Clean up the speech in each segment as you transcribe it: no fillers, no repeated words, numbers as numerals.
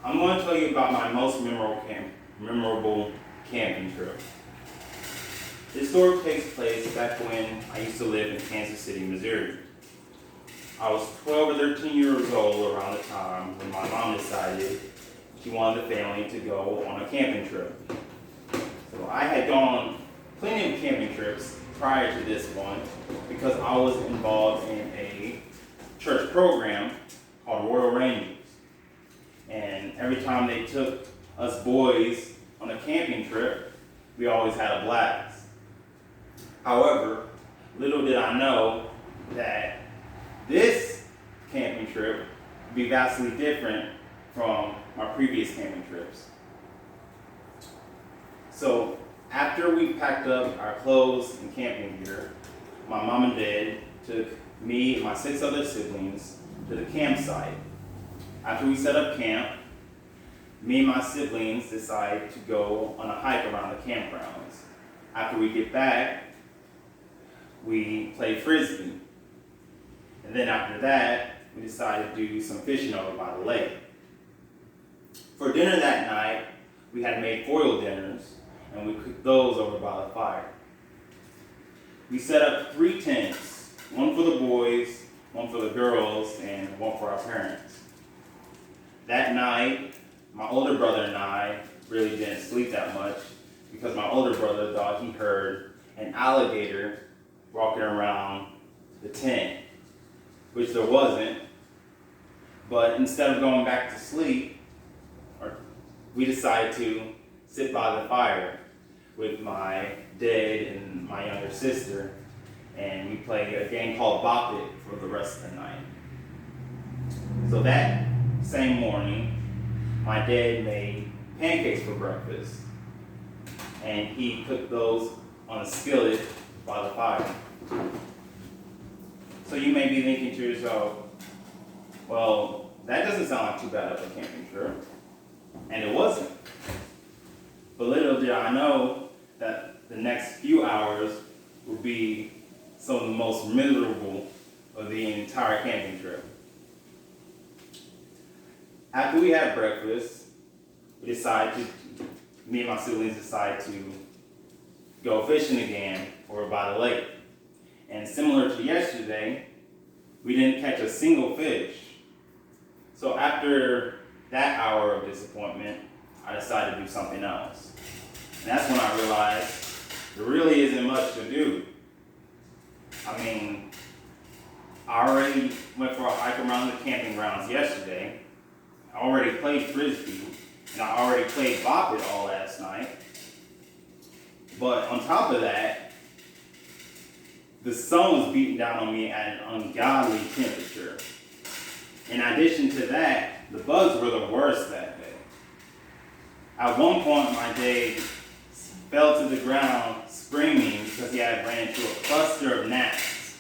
I'm going to tell you about my most memorable camping trip. This story takes place back when I used to live in Kansas City, Missouri. I was 12 or 13 years old around the time when my mom decided she wanted the family to go on a camping trip. So I had gone on plenty of camping trips prior to this one because I was involved in a church program called Royal Rangers. And every time they took us boys on a camping trip, we always had a blast. However, little did I know that this camping trip would be vastly different from my previous camping trips. So after we packed up our clothes and camping gear, my mom and dad took me and my 6 other siblings to the campsite. After we set up camp, me and my siblings decided to go on a hike around the campgrounds. After we get back, we play frisbee. And then after that, we decided to do some fishing over by the lake. For dinner that night, we had made foil dinners, and we cooked those over by the fire. We set up 3 tents, one for the boys, one for the girls, and one for our parents. That night, my older brother and I really didn't sleep that much because my older brother thought he heard an alligator walking around the tent, which there wasn't. But instead of going back to sleep, we decided to sit by the fire with my dad and my younger sister, and we played a game called Bop It for the rest of the night. So that same morning, my dad made pancakes for breakfast, and he cooked those on a skillet by the fire. So you may be thinking to yourself, well, that doesn't sound like too bad of a camping trip. And it wasn't. But little did I know that the next few hours would be some of the most miserable of the entire camping trip. After we had breakfast, me and my siblings decided to go fishing again over by the lake. And similar to yesterday, we didn't catch a single fish. So after that hour of disappointment, I decided to do something else. And that's when I realized there really isn't much to do. I mean, I already went for a hike around the camping grounds yesterday. I already played frisbee, and I already played Bop It all last night. But on top of that, the sun was beating down on me at an ungodly temperature. In addition to that, the bugs were the worst that day. At one point, my dad fell to the ground screaming because he had ran into a cluster of gnats.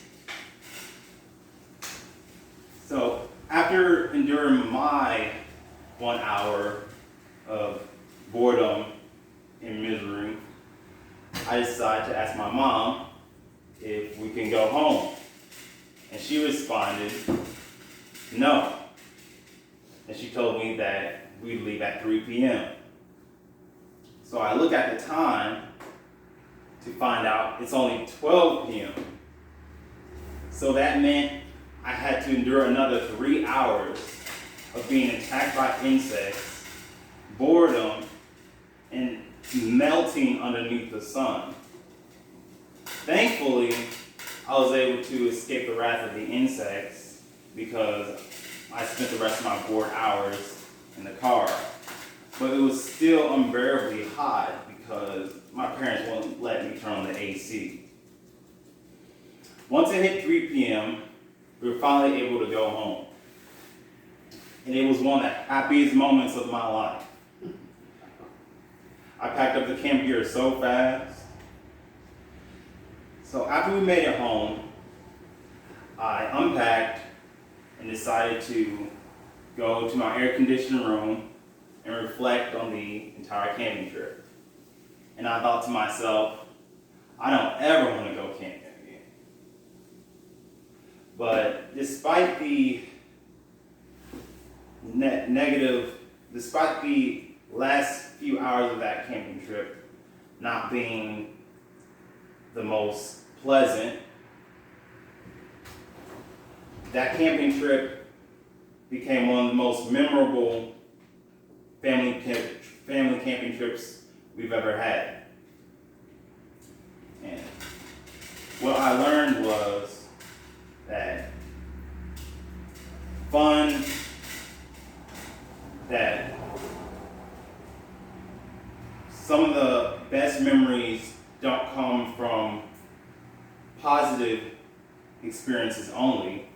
So after enduring my 1 hour of boredom and misery, I decided to ask my mom if we can go home. And she responded, no. And she told me that we'd leave at 3 p.m. So I look at the time to find out it's only 12 p.m. So that meant I had to endure another 3 hours of being attacked by insects, boredom, and melting underneath the sun. Thankfully, I was able to escape the wrath of the insects because I spent the rest of my bored hours in the car. But it was still unbearably hot because my parents wouldn't let me turn on the AC. Once it hit 3 p.m., we were finally able to go home. And it was one of the happiest moments of my life. I packed up the camp gear so fast. So after we made it home, I unpacked and decided to go to my air conditioning room and reflect on the entire camping trip. And I thought to myself, I don't despite the despite the last few hours of that camping trip not being the most pleasant, that camping trip became one of the most memorable family camping trips we've ever had. And what I learned was that that some of the best memories don't come from positive experiences only,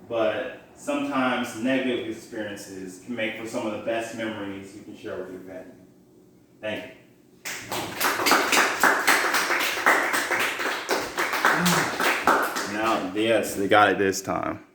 but sometimes negative experiences can make for some of the best memories you can share with your family. Thank you. Now, yes, they got it this time.